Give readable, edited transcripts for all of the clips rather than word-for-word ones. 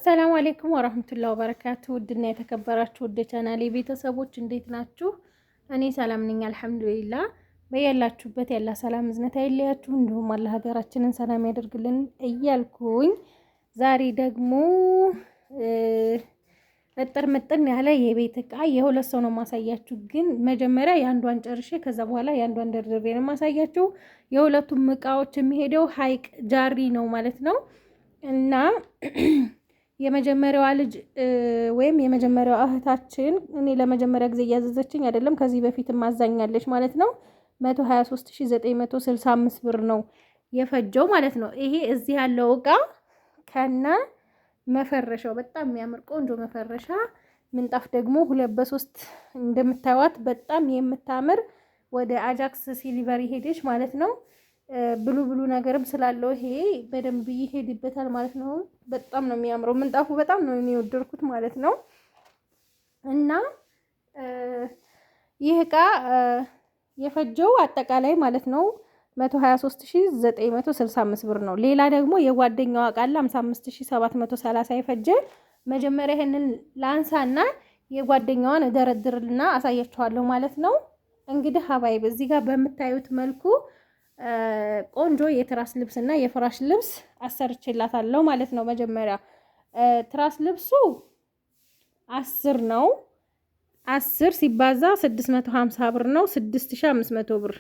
አሰላሙ አለይኩም ወራህመቱላሂ ወበረካቱ። ውድና የተከበራችሁ ውድ ቻናሌ ቤተሰቦች እንዴት ናችሁ? እኔ ሰላም ነኝ አልሐምዱሊላህ። በያላችሁበት ያላ ሰላም እዝነት አይለያችሁ፣ እንዲሁም አላህ ሀገራችንን ሰላም ያደርግልን እያልኩኝ ዛሬ ደግሞ እጥር ምጥን ያለ የቤት እቃ የሁለት ሰው ነው ማሳያችሁ። ግን መጀመሪያ የአንዷን ጨርሼ ከዛ በኋላ የአንዷን ደርድሬ ነው ማሳያችሁ። የሁለቱም እቃዎች የሚሄደው ሀይቅ ጃሪ ነው ማለት ነው እና የመጀመሪያዋ ልጅ ወይም የመጀመሪያዋ እህታችን እኔ ለመጀመሪያ ጊዜ እያዘዘችኝ አይደለም፣ ከዚህ በፊት ማዛኛለች ማለት ነው። 123965 ብር ነው የፈጀው ማለት ነው። ይሄ እዚህ ያለው እቃ ከነ መፈረሻው በጣም የሚያምር ቆንጆ መፈረሻ፣ ምንጣፍ ደግሞ 2×3 እንደምታዩት በጣም የምታምር ወደ አጃክስ ሲሊቨር ሄደች ማለት ነው። ብሉ ብሉ ነገርም ስላለው ይሄ በደንብ ይሄድበታል ማለት ነው። በጣም ነው የሚያምረው ምንጣፉ፣ በጣም ነው የወደድኩት ማለት ነው። እና ይህ እቃ የፈጀው አጠቃላይ ማለት ነው 123965 ብር ነው። ሌላ ደግሞ የጓደኛዋ እቃ አለ 55730 የፈጀ። መጀመሪያ ይሄንን ላንሳና የጓደኛዋን እደረድርልና አሳያችኋለሁ ማለት ነው። እንግዲህ ሀባይብ እዚህ ጋር በምታዩት መልኩ ቆንጆ የትራስ ልብስ እና የፍራሽ ልብስ አሰርችላታለሁ ማለት ነው። መጀመሪያ ትራስ ልብሱ 10 ነው። 10 ሲባዛ 650 ብር ነው 6500 ብር።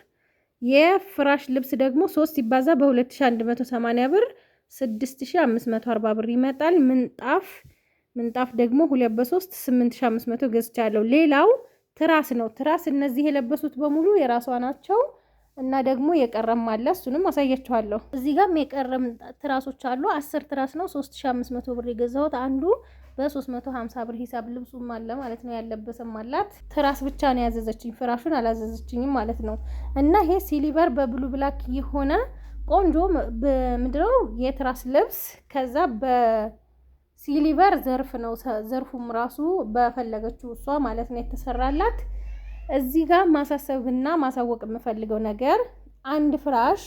የፍራሽ ልብስ ደግሞ 3 ሲባዛ በ2180 ብር 6540 ብር ይመጣል። ምንጣፍ ደግሞ 2×3 8500 ገዝቻለሁ። ሌላው ትራስ ነው። ትራስ እነዚህ የለበሱት በሙሉ የራሷ ናቸው እና ደግሞ የቀረም አለ፣ እሱንም አሳያችኋለሁ። እዚህ ጋርም የቀረም ትራሶች አሉ። 10 ትራስ ነው 3500 ብር የገዛሁት። አንዱ በ350 ብር ሂሳብ ልብሱም አለ ማለት ነው፣ ያለበሰም አላት። ትራስ ብቻ ነው ያዘዘችኝ፣ ፍራሹን አላዘዘችኝም ማለት ነው። እና ይሄ ሲሊቨር በብሉ ብላክ የሆነ ቆንጆ ምንድነው የትራስ ልብስ፣ ከዛ በሲሊቨር ዘርፍ ነው፣ ዘርፉም ራሱ በፈለገችው እሷ ማለት ነው የተሰራላት። እዚህ ጋር ማሳሰብና ማሳወቅ የምፈልገው ነገር አንድ ፍራሽ፣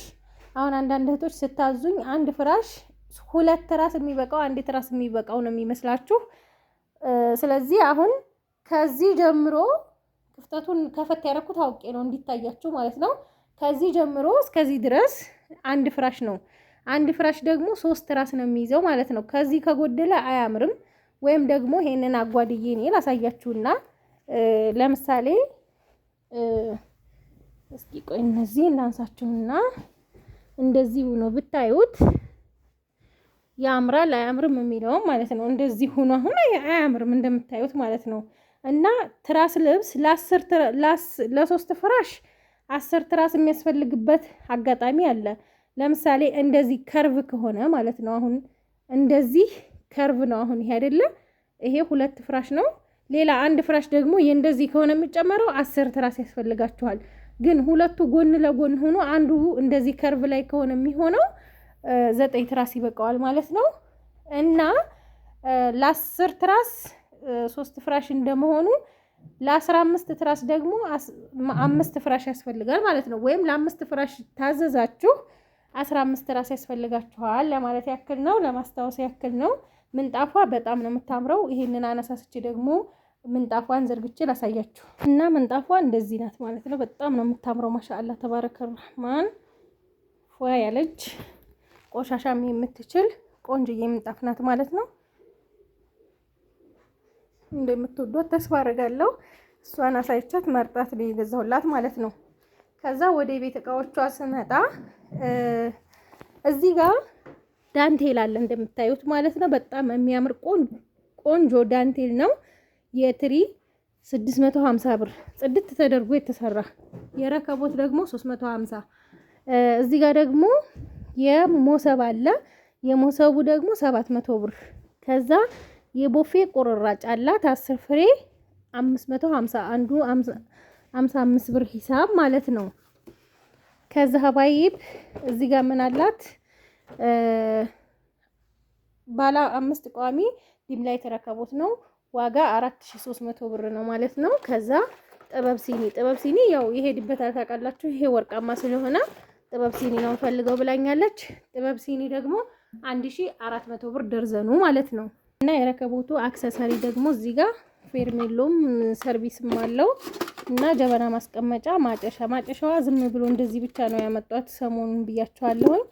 አሁን አንዳንድ እህቶች ስታዙኝ አንድ ፍራሽ 2 ትራስ የሚበቃው 1 ትራስ የሚበቃው ነው የሚመስላችሁ። ስለዚህ አሁን ከዚህ ጀምሮ ክፍተቱን ከፈት ያደረኩት አውቄ ነው እንዲታያችሁ ማለት ነው። ከዚህ ጀምሮ እስከዚህ ድረስ አንድ ፍራሽ ነው። አንድ ፍራሽ ደግሞ 3 ትራስ ነው የሚይዘው ማለት ነው። ከዚህ ከጎደለ አያምርም። ወይም ደግሞ ይሄንን አጓድዬ እኔ ላሳያችሁና ለምሳሌ እስኪ ቆይ እነዚህ እናንሳቸውና እንደዚህ ሆኖ ብታዩት ያምራል አያምርም የሚለው ማለት ነው። እንደዚህ ሆኖ አሁን አያምርም እንደምታዩት ማለት ነው። እና ትራስ ልብስ ለ3 ፍራሽ 10 ትራስ የሚያስፈልግበት አጋጣሚ አለ። ለምሳሌ እንደዚህ ከርቭ ከሆነ ማለት ነው። አሁን እንደዚህ ከርቭ ነው። አሁን ይሄ አይደለም፣ ይሄ 2 ፍራሽ ነው። ሌላ አንድ ፍራሽ ደግሞ የእንደዚህ ከሆነ የሚጨመረው 10 ትራስ ያስፈልጋችኋል። ግን ሁለቱ ጎን ለጎን ሆኖ አንዱ እንደዚህ ከርቭ ላይ ከሆነ የሚሆነው 9 ትራስ ይበቃዋል ማለት ነው። እና ለ10 ትራስ 3 ፍራሽ እንደመሆኑ ለ15 ትራስ ደግሞ 5 ፍራሽ ያስፈልጋል ማለት ነው። ወይም ለ5 ፍራሽ ታዘዛችሁ 15 ትራስ ያስፈልጋችኋል ለማለት ያክል ነው፣ ለማስታወስ ያክል ነው። ምንጣፏ በጣም ነው የምታምረው። ይሄንን አነሳስቼ ደግሞ ምንጣፏን ዘርግቼ ላሳያችሁ እና ምንጣፏ እንደዚህ ናት ማለት ነው። በጣም ነው የምታምረው። ማሻአላ ተባረከ ረህማን። ፏ ያለች ቆሻሻም የምትችል ቆንጆዬ ምንጣፍ ናት ማለት ነው። እንደምትወዷት ተስፋ አደርጋለሁ። እሷን አሳይቻት መርጣት ነው የገዛሁላት ማለት ነው። ከዛ ወደ ቤት እቃዎቿ ስመጣ እዚህ ጋር ዳንቴል አለ እንደምታዩት ማለት ነው። በጣም የሚያምር ቆንጆ ዳንቴል ነው። የትሪ 650 ብር ጽድት ተደርጎ የተሰራ፣ የረከቦት ደግሞ 350። እዚህ ጋር ደግሞ የሞሰብ አለ። የሞሰቡ ደግሞ 700 ብር። ከዛ የቦፌ ቁርራጭ አላት 10 ፍሬ 550፣ አንዱ 55 ብር ሂሳብ ማለት ነው። ከዛ ሀባይብ እዚህ ጋር ምን አላት? ባለ 5 ቋሚ ዲም ላይ ተረከቦት ነው። ዋጋ 4300 ብር ነው ማለት ነው። ከዛ ጥበብ ሲኒ ያው ይሄድበታል ታውቃላችሁ። ይሄ ወርቃማ ስለሆነ ጥበብ ሲኒ ነው ፈልገው ብላኛለች። ጥበብ ሲኒ ደግሞ 1400 ብር ደርዘኑ ማለት ነው። እና የረከቦቱ አክሰሰሪ ደግሞ እዚህ ጋር ፌርሜሎም ሰርቪስም አለው እና ጀበና ማስቀመጫ ማጨሻዋ ዝም ብሎ እንደዚህ ብቻ ነው ያመጣት ሰሞኑን ብያቸዋለሁኝ።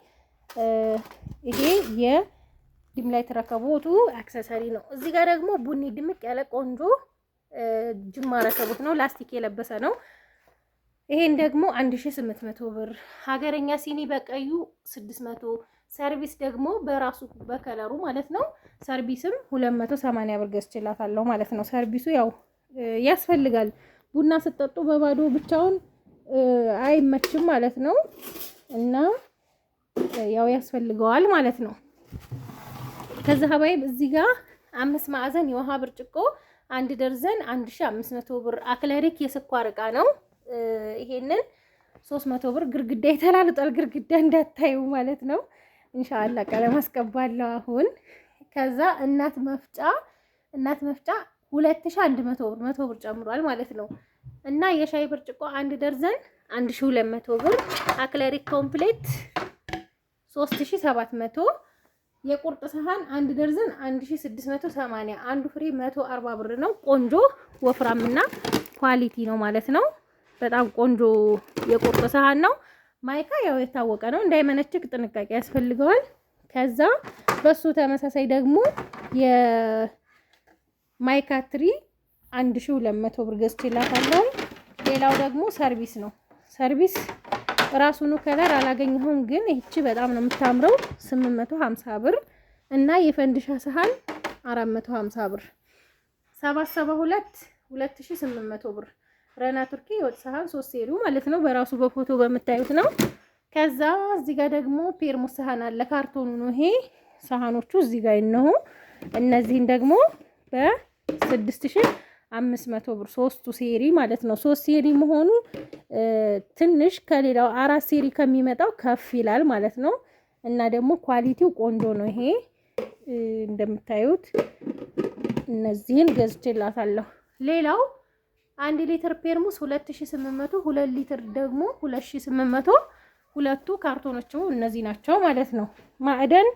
ይሄ የዲም ላይት ረከቦቱ አክሰሰሪ ነው። እዚህ ጋር ደግሞ ቡኒ ድምቅ ያለ ቆንጆ ጅማ ረከቦት ነው፣ ላስቲክ የለበሰ ነው። ይሄን ደግሞ 1800 ብር፣ ሀገረኛ ሲኒ በቀዩ 600፣ ሰርቪስ ደግሞ በራሱ በከለሩ ማለት ነው። ሰርቪስም 280 ብር ገዝቼላታለሁ ማለት ነው። ሰርቪሱ ያው ያስፈልጋል፣ ቡና ስጠጡ በባዶ ብቻውን አይመችም ማለት ነው እና ያው ያስፈልገዋል ማለት ነው። ከዛ ሀባይብ እዚህ ጋር 5 ማዕዘን የውሃ ብርጭቆ 1 ደርዘን 1500 ብር። አክለሪክ የስኳር እቃ ነው። ይሄንን 300 ብር። ግርግዳ የተላልጧል፣ ግርግዳ እንዳታዩ ማለት ነው። ኢንሻአላህ ቀለም አስቀባለሁ አሁን። ከዛ እናት መፍጫ 2100 ብር፣ 100 ብር ጨምሯል ማለት ነው። እና የሻይ ብርጭቆ 1 ደርዘን 1200 ብር። አክለሪክ ኮምፕሌት 3700። የቁርጥ ሰሃን 1 ደርዘን 1680፣ አንዱ ፍሬ 140 ብር ነው። ቆንጆ ወፍራምና ኳሊቲ ነው ማለት ነው። በጣም ቆንጆ የቁርጥ ሰሃን ነው። ማይካ ያው የታወቀ ነው፣ እንዳይመነችክ ጥንቃቄ ያስፈልገዋል። ከዛ በሱ ተመሳሳይ ደግሞ የማይካ ትሪ 1200 ብር ገዝቼላታለሁ። ሌላው ደግሞ ሰርቪስ ነው። ሰርቪስ ራሱኑ ከለር አላገኘሁም፣ ግን እቺ በጣም ነው የምታምረው 850 ብር። እና የፈንድሻ ሰሃን 450 ብር። 772 2800 ብር። ረና ቱርኪ የወጥ ሰሃን 3 ሴሪው ማለት ነው፣ በራሱ በፎቶ በምታዩት ነው። ከዛ እዚህ ጋር ደግሞ ፔርሙስ ሰሃን አለ፣ ካርቶኑ ነው ይሄ። ሰሃኖቹ እዚህ ጋር ነው። እነዚህን ደግሞ በ6500 ብር 3ቱ ሴሪ ማለት ነው። 3 ሴሪ መሆኑ ትንሽ ከሌላው 4 ሴሪ ከሚመጣው ከፍ ይላል ማለት ነው። እና ደግሞ ኳሊቲው ቆንጆ ነው። ይሄ እንደምታዩት እነዚህን ገዝቼላታለሁ። ሌላው 1 ሊትር ፔርሙስ 2800፣ 2 ሊትር ደግሞ 2800። ሁለቱ ካርቶኖቹ እነዚህ ናቸው ማለት ነው። ማዕደን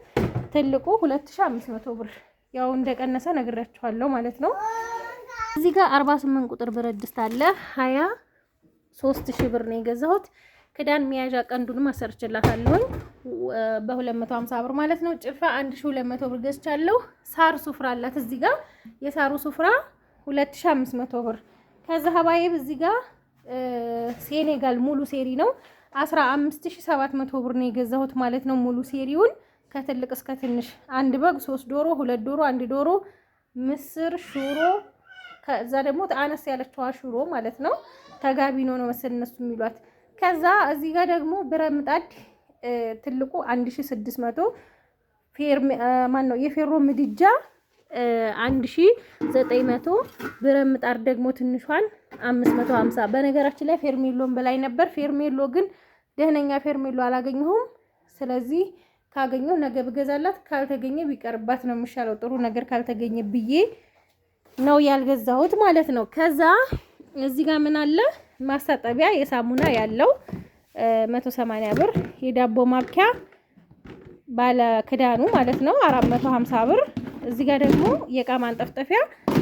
ትልቁ 2500 ብር፣ ያው እንደቀነሰ ነግራችኋለሁ ማለት ነው። እዚህ ጋር 48 ቁጥር ብረት ድስት አለ 23000 ብር ነው የገዛሁት። ክዳን መያዣ ቀንዱን ማሰርችላታለሁ በ250 ብር ማለት ነው። ጭልፋ 1200 ብር ገዝቻለሁ። ሳር ሱፍራ አላት እዚህ ጋር፣ የሳሩ ሱፍራ 2500 ብር። ከዛ ሀባይብ እዚህ ጋር ሴኔጋል ሙሉ ሴሪ ነው 15700 ብር ነው የገዛሁት ማለት ነው። ሙሉ ሴሪውን ከትልቅ እስከ ትንሽ 1 በግ 3 ዶሮ 2 ዶሮ 1 ዶሮ ምስር ሽሮ፣ ከዛ ደግሞ አነስ ያለችዋ ሽሮ ማለት ነው። ተጋቢኖ ነው መሰል እነሱ የሚሏት። ከዛ እዚህ ጋር ደግሞ ብረት ምጣድ ትልቁ 1600፣ የፌሮ ምድጃ 1900፣ ብረት ምጣድ ደግሞ ትንሿን 550። በነገራችን ላይ ፌርሜሎን በላይ ነበር። ፌርሜሎ ግን ደህነኛ ፌርሜሎ አላገኘሁም። ስለዚህ ካገኘው ነገ ብገዛላት፣ ካልተገኘ ቢቀርባት ነው የሚሻለው። ጥሩ ነገር ካልተገኘ ብዬ ነው ያልገዛሁት ማለት ነው። ከዛ እዚህ ጋር ምን አለ? ማስታጠቢያ የሳሙና ያለው 180 ብር። የዳቦ ማብኪያ ባለ ክዳኑ ማለት ነው 450 ብር። እዚህ ጋር ደግሞ የእቃ ማንጠፍጠፊያ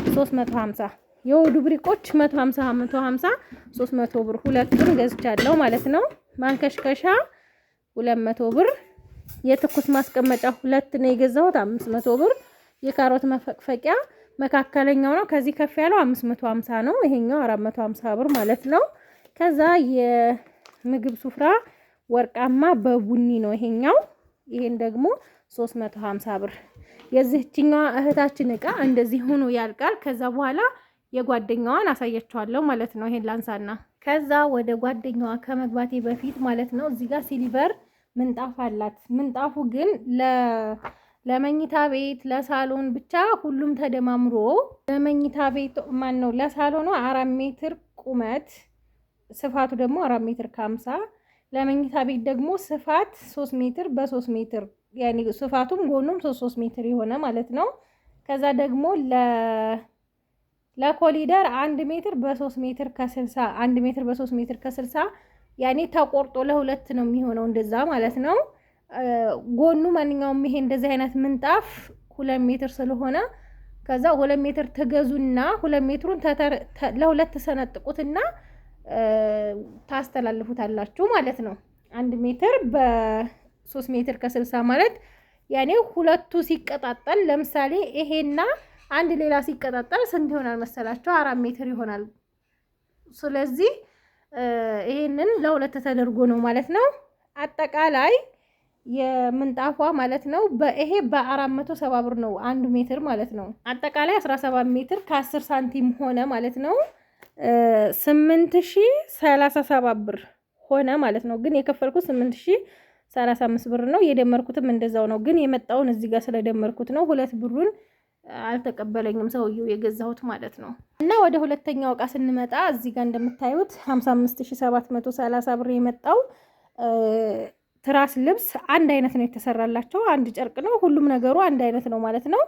350። የወዱ ብሪቆች 150 300 ብር። ሁለቱን ገዝቻለሁ ማለት ነው። ማንከሽከሻ 200 ብር። የትኩስ ማስቀመጫ 2 ነው የገዛሁት 500 ብር። የካሮት መፈቅፈቂያ መካከለኛው ነው፣ ከዚህ ከፍ ያለው 550 ነው። ይሄኛው 450 ብር ማለት ነው። ከዛ የምግብ ሱፍራ ወርቃማ በቡኒ ነው ይሄኛው። ይሄን ደግሞ 350 ብር። የዚህችኛዋ እህታችን እቃ እንደዚህ ሆኖ ያልቃል። ከዛ በኋላ የጓደኛዋን አሳያችኋለሁ ማለት ነው። ይሄን ላንሳና ከዛ ወደ ጓደኛዋ ከመግባቴ በፊት ማለት ነው እዚህ ጋር ሲልቨር ምንጣፍ አላት። ምንጣፉ ግን ለመኝታ ቤት ለሳሎን ብቻ ሁሉም ተደማምሮ ለመኝታ ቤት ነው ለሳሎኑ 4 ሜትር ቁመት፣ ስፋቱ ደግሞ 4 ሜትር ከ50፣ ለመኝታ ቤት ደግሞ ስፋት 3 ሜትር በ3 ሜትር ያኔ ስፋቱም ጎኑም 3 ሜትር የሆነ ማለት ነው። ከዛ ደግሞ ለኮሊደር 1 ሜትር በ3 ሜትር ከ60፣ 1 ሜትር በ3 ሜትር ከ60 ያኔ ተቆርጦ ለሁለት ነው የሚሆነው እንደዛ ማለት ነው። ጎኑ ማንኛውም ይሄ እንደዚህ አይነት ምንጣፍ 2 ሜትር ስለሆነ ከዛ 2 ሜትር ተገዙና 2 ሜትሩን ለሁለት ተሰነጥቁትና ታስተላልፉታላችሁ ማለት ነው። 1 ሜትር በ3 ሜትር ከ60 ማለት ያኔ ሁለቱ ሲቀጣጠል ለምሳሌ ይሄና አንድ ሌላ ሲቀጣጠል ስንት ይሆናል መሰላችሁ? 4 ሜትር ይሆናል። ስለዚህ ይሄንን ለሁለት ተደርጎ ነው ማለት ነው። አጠቃላይ የምንጣፏ ማለት ነው ይሄ በ470 ብር ነው 1 ሜትር ማለት ነው። አጠቃላይ 17 ሜትር ከ10 ሳንቲም ሆነ ማለት ነው። 8037 ብር ሆነ ማለት ነው። ግን የከፈልኩት 8035 ብር ነው። የደመርኩትም እንደዛው ነው። ግን የመጣውን እዚህ ጋር ስለደመርኩት ነው 2 ብሩን አልተቀበለኝም ሰውየው የገዛሁት ማለት ነው። እና ወደ ሁለተኛው እቃ ስንመጣ እዚህ ጋር እንደምታዩት 55730 ብር የመጣው ትራስ ልብስ አንድ አይነት ነው የተሰራላቸው። አንድ ጨርቅ ነው። ሁሉም ነገሩ አንድ አይነት ነው ማለት ነው።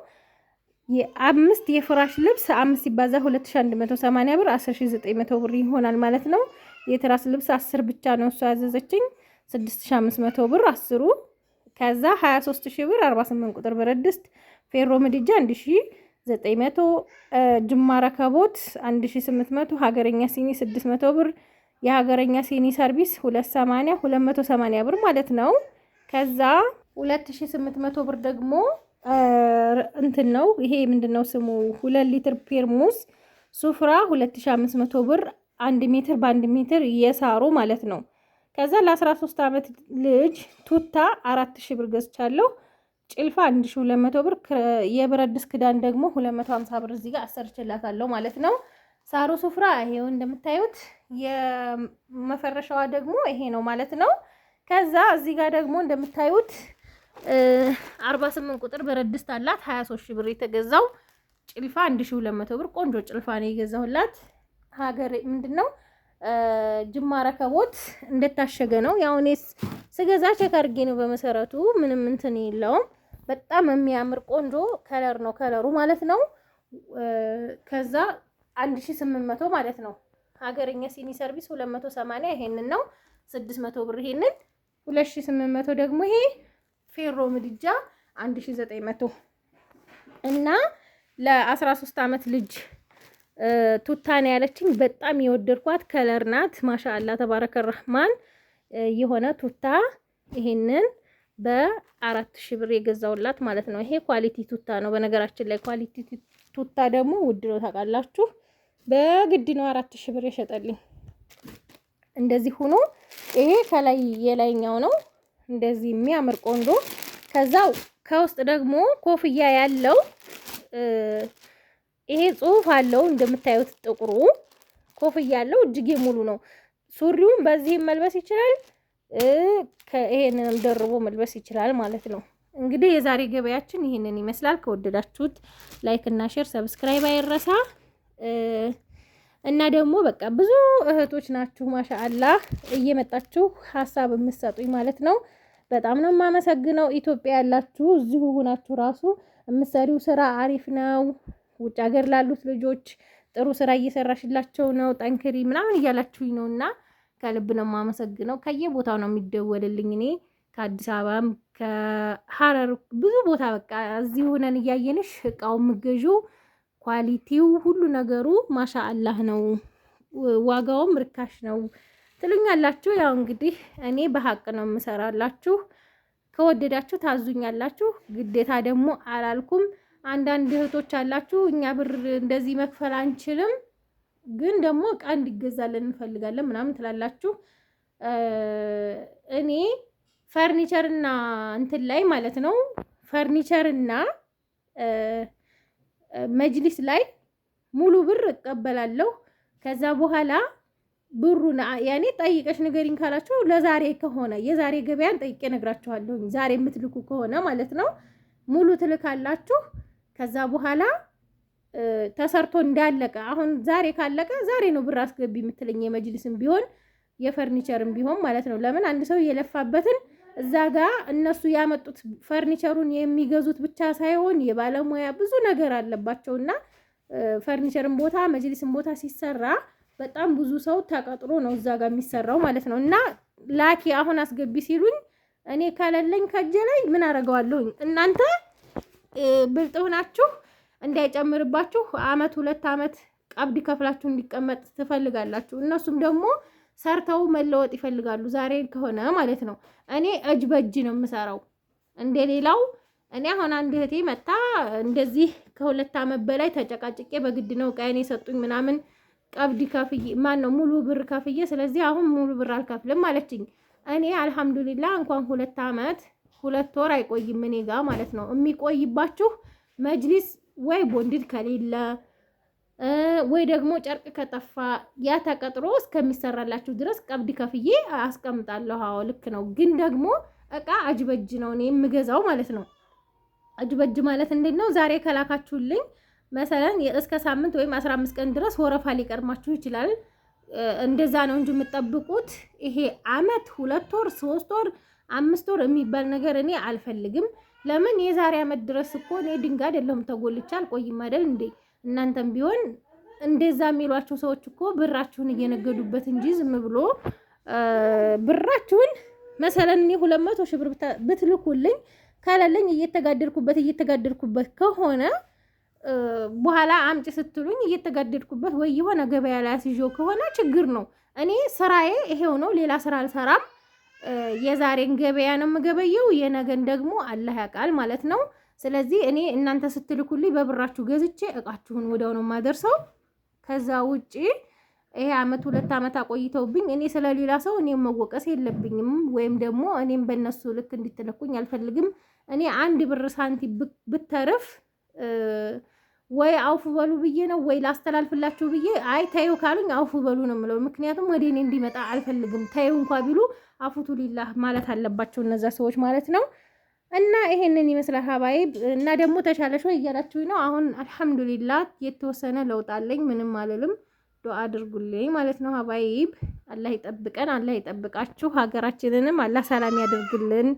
የአምስት የፍራሽ ልብስ 5 ሲባዛ 2180 ብር 10900 ብር ይሆናል ማለት ነው። የትራስ ልብስ 10 ብቻ ነው እሱ ያዘዘችኝ 6500 ብር 10ሩ። ከዛ 23000 ብር 48 ቁጥር ብረት ድስት ፌሮ ምድጃ 1900 ጅማ ረከቦት 1800 ሀገረኛ ሲኒ 600 ብር የሀገረኛ ሲኒ ሰርቪስ 280 ብር ማለት ነው። ከዛ 2800 ብር ደግሞ እንትን ነው ይሄ ምንድነው ስሙ 2 ሊትር ፔርሙስ ሱፍራ 2500 ብር 1 ሜትር በ1 ሜትር የሳሩ ማለት ነው። ከዛ ለ13 አመት ልጅ ቱታ 4000 ብር ገዝቻለሁ። ጭልፋ 1200 ብር የብረት ድስት ክዳን ደግሞ 250 ብር እዚህ ጋር አሰርችላታለሁ ማለት ነው። ሳሩ ሱፍራ ይሄው እንደምታዩት የመፈረሻዋ ደግሞ ይሄ ነው ማለት ነው። ከዛ እዚህ ጋር ደግሞ እንደምታዩት 48 ቁጥር ብረት ድስት አላት 23000 ብር የተገዛው። ጭልፋ 1200 ብር ቆንጆ ጭልፋ ነው የገዛሁላት። ሀገር ምንድነው ጅማ ረከቦት እንደታሸገ ነው። ያው እኔስ ስገዛ ቼክ አድርጌ ነው በመሰረቱ ምንም እንትን የለውም። በጣም የሚያምር ቆንጆ ከለር ነው ከለሩ ማለት ነው። ከዛ 1800 ማለት ነው። ሀገረኛ ሲኒ ሰርቪስ 280 ይሄንን ነው 600 ብር ይሄንን 2800 ደግሞ ይሄ ፌሮ ምድጃ 1900 እና ለ13 አመት ልጅ ቱታ ነው ያለችኝ። በጣም የወደድኳት ከለር ናት። ማሻአላ ተባረከ ረህማን የሆነ ቱታ ይሄንን በ4000 ብር የገዛውላት ማለት ነው። ይሄ ኳሊቲ ቱታ ነው። በነገራችን ላይ ኳሊቲ ቱታ ደግሞ ውድ ነው ታውቃላችሁ። በግድ ነው 4000 ብር የሸጠልኝ። እንደዚህ ሆኖ ይሄ ከላይ የላይኛው ነው እንደዚህ የሚያምር ቆንጆ። ከዛው ከውስጥ ደግሞ ኮፍያ ያለው ይሄ ጽሁፍ አለው እንደምታዩት ጥቁሩ ኮፍያ ያለው እጅጌ ሙሉ ነው። ሱሪውን በዚህም መልበስ ይችላል። ይሄንንም ደርቦ መልበስ ይችላል ማለት ነው። እንግዲህ የዛሬ ገበያችን ይሄንን ይመስላል። ከወደዳችሁት ላይክ እና ሼር ሰብስክራይብ አይረሳ። እና ደግሞ በቃ ብዙ እህቶች ናችሁ ማሻአላህ እየመጣችሁ ሀሳብ የምትሰጡኝ ማለት ነው። በጣም ነው የማመሰግነው። ኢትዮጵያ ያላችሁ እዚሁ ሆናችሁ ራሱ የምትሰሪው ስራ አሪፍ ነው። ውጭ ሀገር ላሉት ልጆች ጥሩ ስራ እየሰራሽላቸው ነው፣ ጠንክሪ ምናምን እያላችሁኝ ነውና ከልብ ነው የማመሰግነው። ከየቦታው ነው የሚደወልልኝ። እኔ ከአዲስ አበባም ከሐረር ብዙ ቦታ በቃ እዚሁ ሆነን እያየንሽ እቃው ምገዡ ኳሊቲው ሁሉ ነገሩ ማሻአላህ ነው፣ ዋጋውም ርካሽ ነው ትሉኛላችሁ። ያው እንግዲህ እኔ በሀቅ ነው የምሰራላችሁ። ከወደዳችሁ ታዙኛላችሁ። ግዴታ ደግሞ አላልኩም። አንዳንድ እህቶች አላችሁ እኛ ብር እንደዚህ መክፈል አንችልም፣ ግን ደግሞ እቃ እንዲገዛልን እንፈልጋለን ምናምን ትላላችሁ። እኔ ፈርኒቸርና እንትን ላይ ማለት ነው ፈርኒቸርና መጅሊስ ላይ ሙሉ ብር እቀበላለሁ። ከዛ በኋላ ብሩን ያኔ ጠይቀሽ ንገሪኝ ካላችሁ ለዛሬ ከሆነ የዛሬ ገበያን ጠይቄ ነግራችኋለሁ። ዛሬ የምትልኩ ከሆነ ማለት ነው ሙሉ ትልካላችሁ። ከዛ በኋላ ተሰርቶ እንዳለቀ አሁን ዛሬ ካለቀ ዛሬ ነው ብር አስገቢ የምትለኝ የመጅሊስም ቢሆን የፈርኒቸርም ቢሆን ማለት ነው። ለምን አንድ ሰው የለፋበትን እዛ ጋር እነሱ ያመጡት ፈርኒቸሩን የሚገዙት ብቻ ሳይሆን የባለሙያ ብዙ ነገር አለባቸውና ፈርኒቸርን ቦታ መጅሊስን ቦታ ሲሰራ በጣም ብዙ ሰው ተቀጥሮ ነው እዛ ጋር የሚሰራው ማለት ነው። እና ላኪ አሁን አስገቢ ሲሉኝ እኔ ካለለኝ ከጀ ላይ ምን አደርገዋለሁኝ? እናንተ ብልጥ ሆናችሁ እንዳይጨምርባችሁ አመት 2 አመት ቀብድ ከፍላችሁ እንዲቀመጥ ትፈልጋላችሁ። እነሱም ደግሞ ሰርተው መለወጥ ይፈልጋሉ። ዛሬ ከሆነ ማለት ነው። እኔ እጅ በእጅ ነው የምሰራው እንደሌላው። እኔ አሁን አንድ እህቴ መታ እንደዚህ ከ2 አመት በላይ ተጨቃጭቄ በግድ ነው ቀይኔ ሰጡኝ ምናምን ቀብድ ከፍዬ ማን ነው ሙሉ ብር ከፍዬ፣ ስለዚህ አሁን ሙሉ ብር አልከፍልም አለችኝ። እኔ አልሐምዱሊላህ እንኳን 2 አመት 2 ወር አይቆይም እኔ ጋር ማለት ነው። የሚቆይባችሁ መጅሊስ ወይ ቦንድድ ከሌለ ወይ ደግሞ ጨርቅ ከጠፋ ያ ተቀጥሮ እስከሚሰራላችሁ ድረስ ቀብድ ከፍዬ አስቀምጣለሁ። አዎ ልክ ነው። ግን ደግሞ እቃ አጅበጅ ነው እኔ የምገዛው ማለት ነው። አጅበጅ ማለት እንዴት ነው? ዛሬ ከላካችሁልኝ መሰለን እስከ ሳምንት ወይም 15 ቀን ድረስ ወረፋ ሊቀርማችሁ ይችላል። እንደዛ ነው እንጂ የምጠብቁት ይሄ አመት 2 ወር 3 ወር 5 ወር የሚባል ነገር እኔ አልፈልግም። ለምን የዛሬ አመት ድረስ እኮ እኔ ድንጋይ አይደለሁም ተጎልቼ አልቆይም አይደል እንዴ? እናንተም ቢሆን እንደዛ የሚሏቸው ሰዎች እኮ ብራችሁን እየነገዱበት እንጂ ዝም ብሎ ብራችሁን መሰለን እኔ 200 ሺህ ብር ብትልኩልኝ ካላለኝ እየተጋደድኩበት ከሆነ በኋላ አምጪ ስትሉኝ እየተጋደድኩበት ወይ የሆነ ገበያ ላይ አስይዤው ከሆነ ችግር ነው። እኔ ስራዬ ይሄው ነው። ሌላ ስራ አልሰራም። የዛሬን ገበያ ነው የምገበየው፣ የነገን ደግሞ አላህ ያውቃል ማለት ነው። ስለዚህ እኔ እናንተ ስትልኩልኝ በብራችሁ ገዝቼ እቃችሁን ወዲያው ነው የማደርሰው። ከዛ ውጪ ይሄ አመት 2 አመት አቆይተውብኝ እኔ ስለሌላ ሰው እኔም መወቀስ የለብኝም፣ ወይም ደግሞ እኔም በእነሱ ልክ እንድትለኩኝ አልፈልግም። እኔ አንድ ብር ሳንቲም ብተርፍ ወይ አውፉ በሉ ብዬ ነው ወይ ላስተላልፍላችሁ ብዬ፣ አይ ታዩ ካሉኝ አውፉ በሉ ነው የምለው። ምክንያቱም ወደ እኔ እንዲመጣ አልፈልግም። ታዩ እንኳን ቢሉ አፉቱ ሊላህ ማለት አለባቸው እነዛ ሰዎች ማለት ነው። እና ይሄንን ይመስላል ሀባይብ። እና ደግሞ ተሻለሽ ወይ እያላችሁ ነው። አሁን አልሐምዱሊላህ የተወሰነ ለውጥ አለኝ። ምንም አልልም። ዱአ አድርጉልኝ ማለት ነው ሀባይብ። አላህ ይጠብቀን፣ አላህ ይጠብቃችሁ። ሀገራችንንም አላህ ሰላም ያደርግልን።